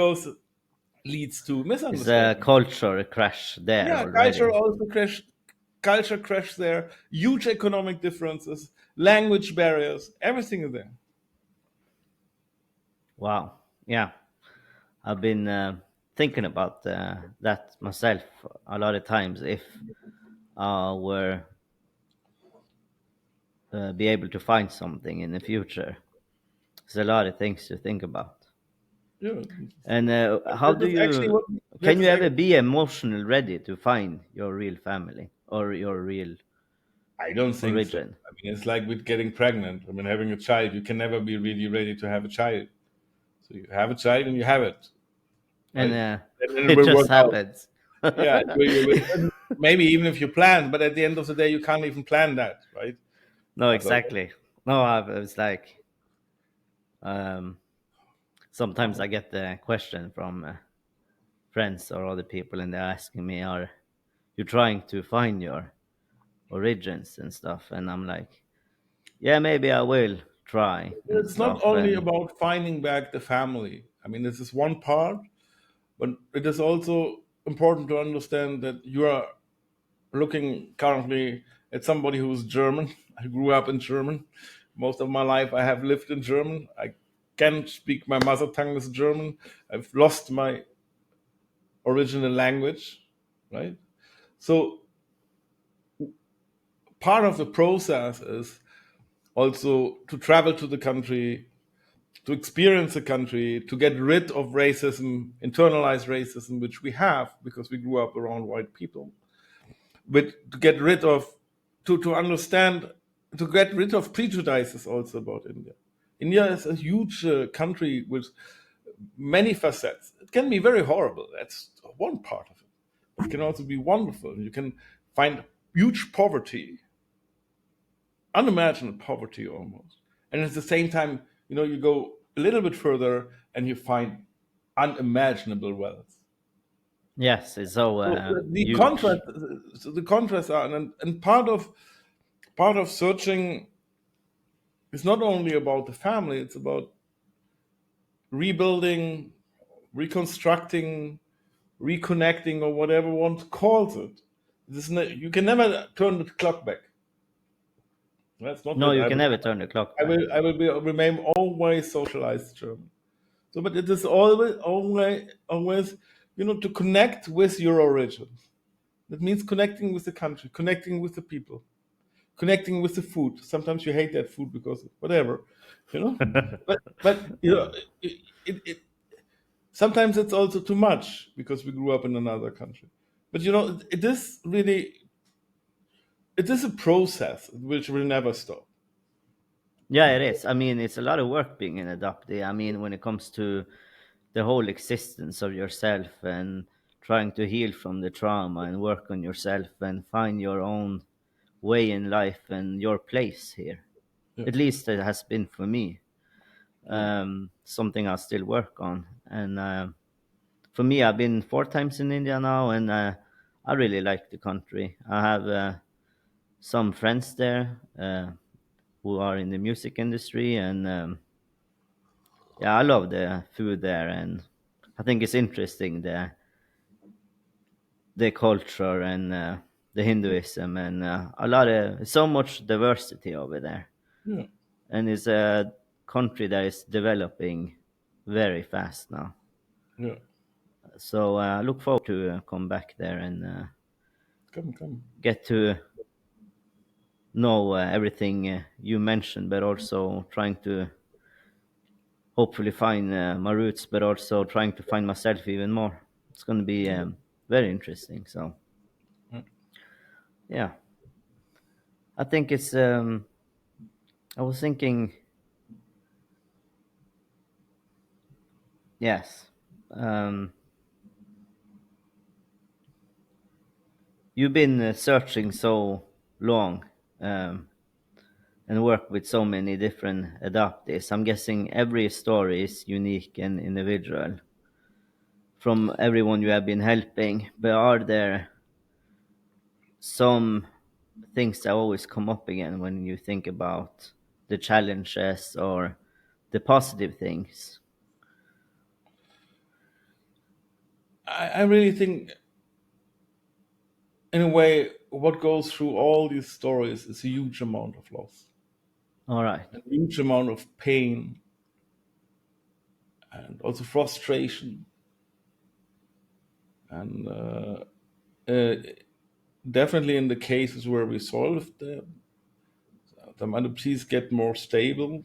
leads to It's a misunderstanding. culture crash there Yeah, culture already. also crash. Culture crash there. Huge economic differences, language barriers, everything is there. Wow. Yeah. I've been thinking about that myself a lot of times. If I were be able to find something in the future, there's a lot of things to think about. Yeah, And how that do is actually you? what that Can is. you ever be emotional ready to find your real family or your real I don't think so. origin? I mean, it's like with getting pregnant. I mean, having a child, you can never be really ready to have a child. So you have a child and you have it, And right? And then it it will just work out. happens. Yeah, and maybe even if you plan, but at the end of the day, you can't even plan that, right? No, So, exactly. No, I was like, um, sometimes I get the question from friends or other people, and they're asking me, "Are you trying to find your origins and stuff?" And I'm like, "Yeah, maybe I will try and it's not stuff." only And about finding back the family. I mean, this is one part, but it is also important to understand that you are looking currently at somebody who's German. I grew up in German. Most of my life I have lived in German. I can speak my mother tongue is German. I've lost my original language, right? So part of the process is also to travel to the country, to experience the country, to get rid of racism, internalized racism, which we have because we grew up around white people, but to get rid of, to understand, to get rid of prejudices also about India. India is a huge country with many facets. It can be very horrible. That's one part of it. It can also be wonderful. You can find huge poverty, unimaginable poverty almost. And at the same time, you go a little bit further and you find unimaginable wealth. yes, it's so So huge. the contrasts are, and part of searching is not only about the family; it's about rebuilding, reconstructing, reconnecting, or whatever one calls it. You can never turn the clock back. That's not No, that you I can will. never turn the clock I back. will. I will be remain always socialized German. So, but it is always, to connect with your origins. That means connecting with the country, connecting with the people, connecting with the food. Sometimes you hate that food because whatever, you know. But it sometimes it's also too much because we grew up in another country. But it is really, it is a process which will never stop. Yeah, it is. I mean, it's a lot of work being an adoptee. I mean, when it comes to the whole existence of yourself and trying to heal from the trauma and work on yourself and find your own way in life and your place here. Yeah, At least it has been for me. yeah, Something I still work on. And for me, I've been 4 times in India now, and I really like the country. I have some friends there who are in the music industry, and yeah, I love the food there, and I think it's interesting the culture and the Hinduism and a lot of so much diversity over there, yeah, and it's a country that is developing very fast now. yeah. So I look forward to come back there and Come, come. get to know everything you mentioned, but also trying to hopefully find my roots, but also trying to find myself even more. It's going to be very interesting. So Yeah. yeah, I think it's. I was thinking, yes, um, you've been searching so long um, and work with so many different adoptees. I'm guessing every story is unique and individual from everyone you have been helping. But are there some things that always come up again when you think about the challenges or the positive things? I really think, in a way, what goes through all these stories is a huge amount of loss, All right. a huge amount of pain, and also frustration. And uh, definitely in the cases where we solved them, the adoptees get more stable.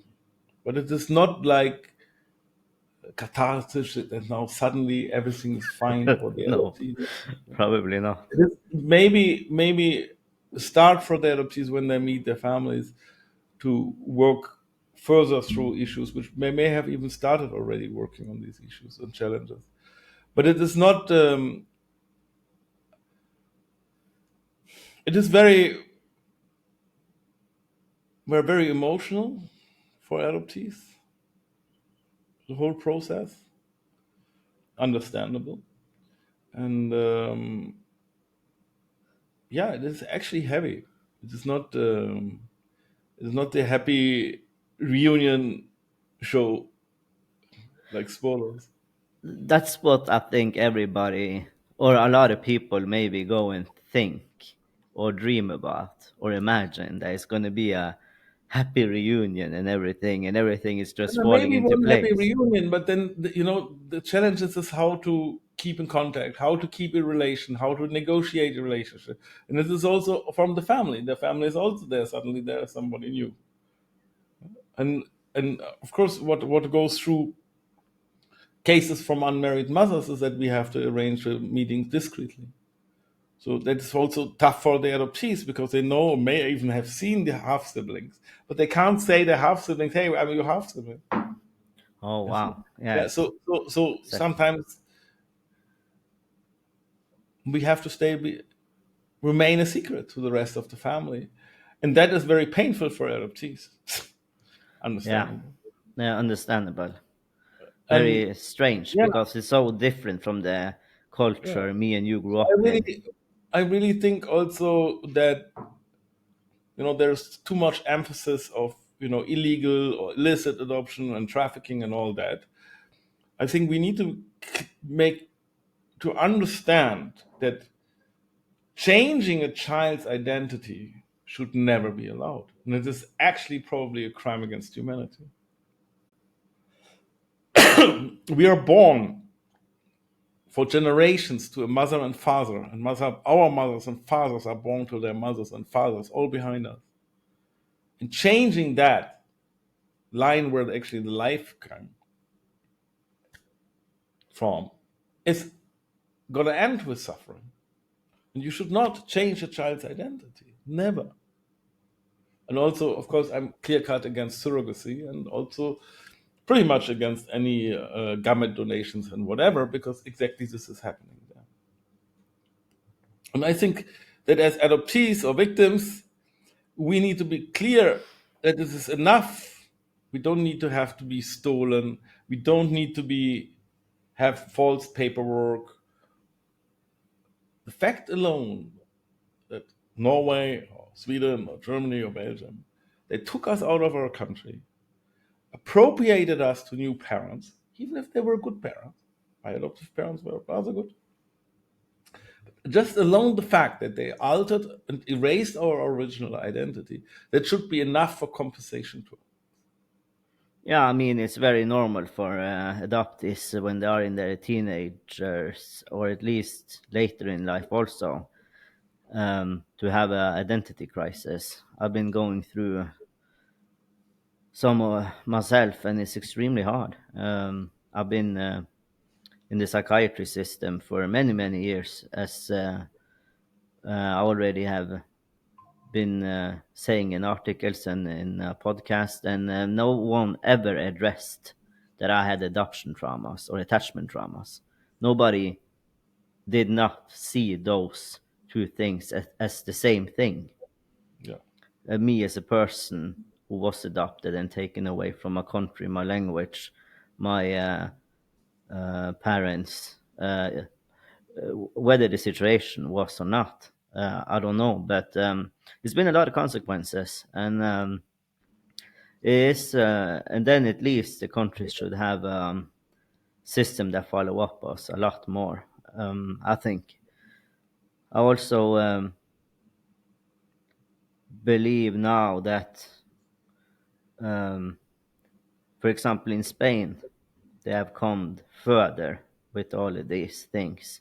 But it is not like catharsis that now suddenly everything is fine for the No, adoptees. probably not. It is maybe start for the adoptees when they meet their families to work further through issues which may have even started already working on these issues and challenges. But it is not. It is very emotional for adoptees. The whole process, understandable, and yeah, it is actually heavy. It is not. It is not the happy reunion show like spoilers. That's what I think everybody or a lot of people maybe go and think or dream about or imagine that it's going to be a happy reunion and everything is just And falling maybe into one happy place. reunion, but then the challenge is how to keep in contact, how to keep a relation, how to negotiate a relationship, and this is also from the family. The family is also there. Suddenly, there is somebody new, and of course, what goes through cases from unmarried mothers is that we have to arrange meetings discreetly. So that is also tough for the adoptees because they know or may even have seen the half siblings, but they can't say the half siblings, "Hey, I'm your half sibling." Oh Yes. wow. Yeah, Yeah. it's So set. sometimes we have to remain a secret to the rest of the family, and that is very painful for adoptees. Yeah. Understandable. Yeah, understandable. And Very strange yeah, because it's so different from the yeah. culture me and you grew So I up in. really, I really think also that there's too much emphasis of illegal or illicit adoption and trafficking and all that. I think we need to make understand that changing a child's identity should never be allowed. And it is actually probably a crime against humanity. We are born for generations to a mother and father, and our mothers and fathers are born to their mothers and fathers, all behind us. And changing that line where actually the life came from is going to end with suffering. And you should not change a child's identity. Never. And also, of course, I'm clear cut against surrogacy and also pretty much against any gamete donations and whatever, because exactly this is happening there. And I think that as adoptees or victims, we need to be clear that this is enough. We don't need to have to be stolen. We don't need to have false paperwork. The fact alone that Norway or Sweden or Germany or Belgium, they took us out of our country, appropriated us to new parents, even if they were good parents. My adoptive parents were rather good. Just alone the fact that they altered and erased our original identity, that should be enough for compensation to. Yeah, I mean, it's very normal for adoptees when they are in their teenagers, or at least later in life also, to have an identity crisis. I've been going through some myself, and it's extremely hard. I've been in the psychiatry system for many, many years, as I already have been saying in articles and in podcasts, and no one ever addressed that I had adoption traumas or attachment traumas. Nobody did not see those two things as the same thing. Yeah. Me as a person who was adopted and taken away from my country, my language, my parents, whether the situation was or not, I don't know. But there's been a lot of consequences, and and then at least the countries should have a system that follow up us a lot more. I think. I also believe now that, um, for example, in Spain, they have come further with all of these things.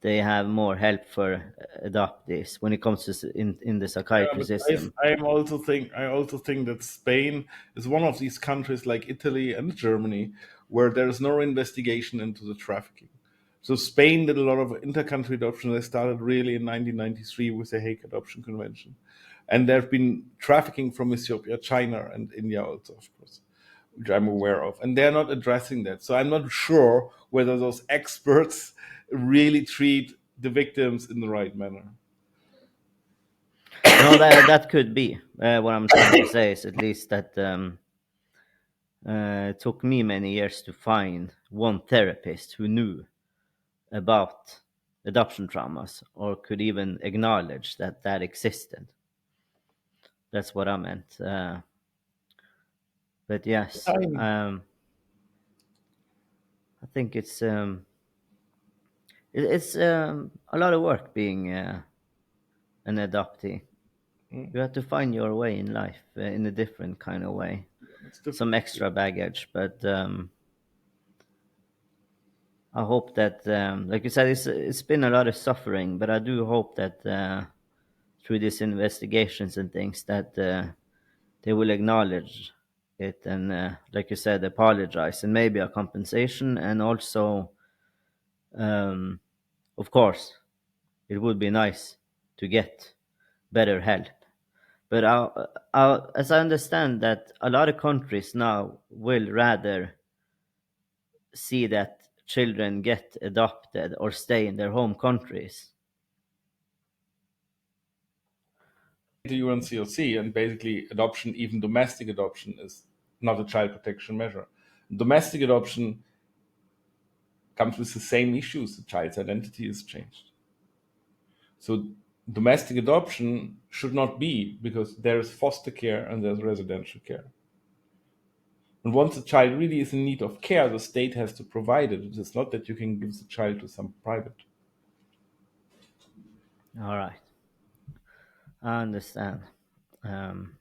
They have more help for adoptees when it comes to in the Yeah, psychiatry but system. I also think that Spain is one of these countries like Italy and Germany where there is no investigation into the trafficking. So Spain did a lot of intercountry adoption. They started really in 1993 with the Hague Adoption Convention, and there have been trafficking from Ethiopia, China, and India also, of course, which I'm aware of, and they're not addressing that. So I'm not sure whether those experts really treat the victims in the right manner. No, that could be. What I'm trying to say is at least that it took me many years to find one therapist who knew about adoption traumas or could even acknowledge that that existed. That's what I meant. But yes, Time. I think it's a lot of work being an adoptee. You have to find your way in life in a different kind of way. It's Some difficult. extra baggage, but I hope that, like you said, it's been a lot of suffering, but I do hope that through these investigations and things that they will acknowledge it and, like you said, apologize and maybe a compensation, and also, um, of course, it would be nice to get better help. But as I understand that a lot of countries now will rather see that children get adopted or stay in their home countries. The UNCOC, and basically adoption, even domestic adoption, is not a child protection measure. Domestic adoption comes with the same issues. The child's identity is changed. So domestic adoption should not be, because there is foster care and there's residential care. And once the child really is in need of care, the state has to provide it. It is not that you can give the child to some private. All right. I understand. Um,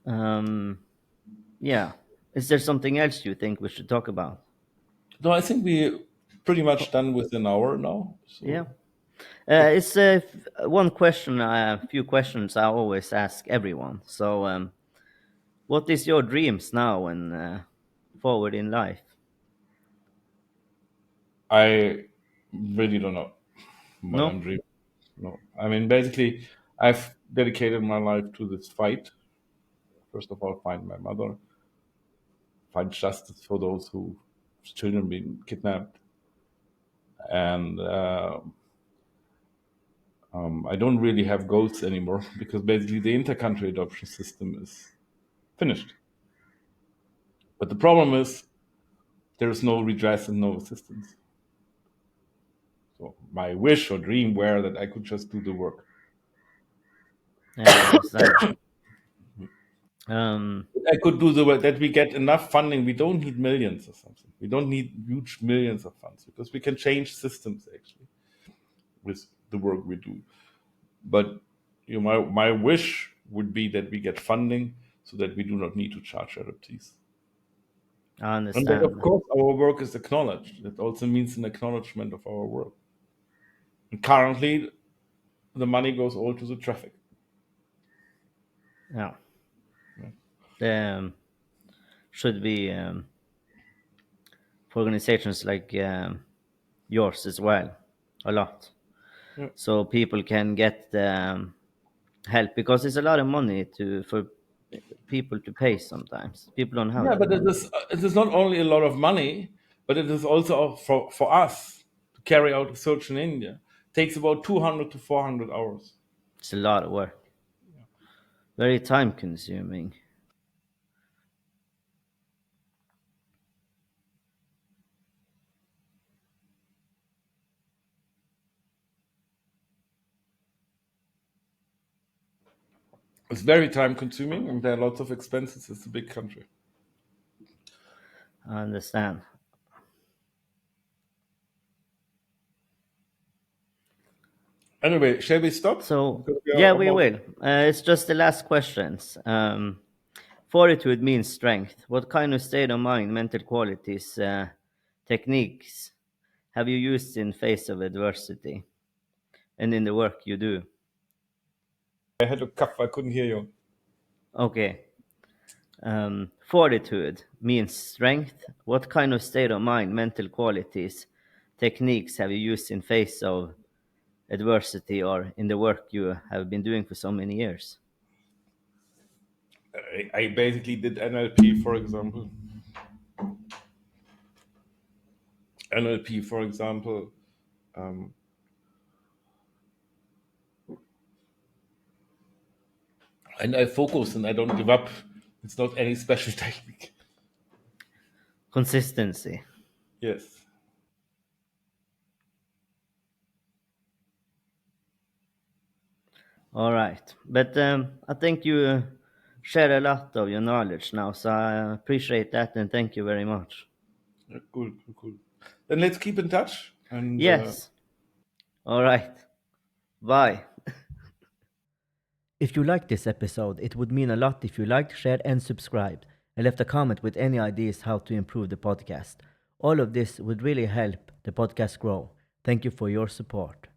um, yeah. Is there something else you think we should talk about? No, I think we pretty much Oh, done with an hour now. yeah. So but It's one question, a few questions I always ask everyone. So, what is your dreams now and forward in life? I really don't know what I'm No? dreaming. No, I mean basically, I've dedicated my life to this fight. First of all, find my mother, find justice for those whose children been kidnapped, and I don't really have goals anymore because basically the intercountry adoption system is finished. But the problem is there is no redress and no assistance. So my wish or dream were that I could just do the work. Yeah, I understand. Um, I could do the work that we get enough funding. We don't need millions or something. We don't need huge millions of funds because we can change systems actually with the work we do. But my wish would be that we get funding so that we do not need to charge adoptees. I And that, of understand. course, our work is acknowledged. That also means an acknowledgement of our work. And currently, the money goes all to the traffic. Yeah. Yeah. Should be for organizations like yours as well, a lot. Yeah. So people can get help because it's a lot of money for people to pay sometimes. People don't have Yeah, that but money. it is not only a lot of money, but it is also for us to carry out a search in India. Takes about 200 to 400 hours. It's a lot of work, very time consuming. It's very time consuming, and there are lots of expenses. It's a big country. I understand. Anyway, shall we stop? So Because we are yeah, we almost. will. It's just the last questions. Fortitude means strength. What kind of state of mind, mental qualities, techniques have you used in face of adversity and in the work you do? I had a cough. I couldn't hear you. Okay. Fortitude means strength. What kind of state of mind, mental qualities, techniques have you used in face of adversity or in the work you have been doing for so many years? I basically did NLP, for example. NLP, for example, um, and I focus and I don't give up. It's not any special technique. Consistency. Yes. All right. But I think you share a lot of your knowledge now, so I appreciate that and thank you very much. Yeah, cool, cool, cool. Then let's keep in touch. And Yes. All right. Bye. If you liked this episode, it would mean a lot if you liked, shared, and subscribed, and left a comment with any ideas how to improve the podcast. All of this would really help the podcast grow. Thank you for your support.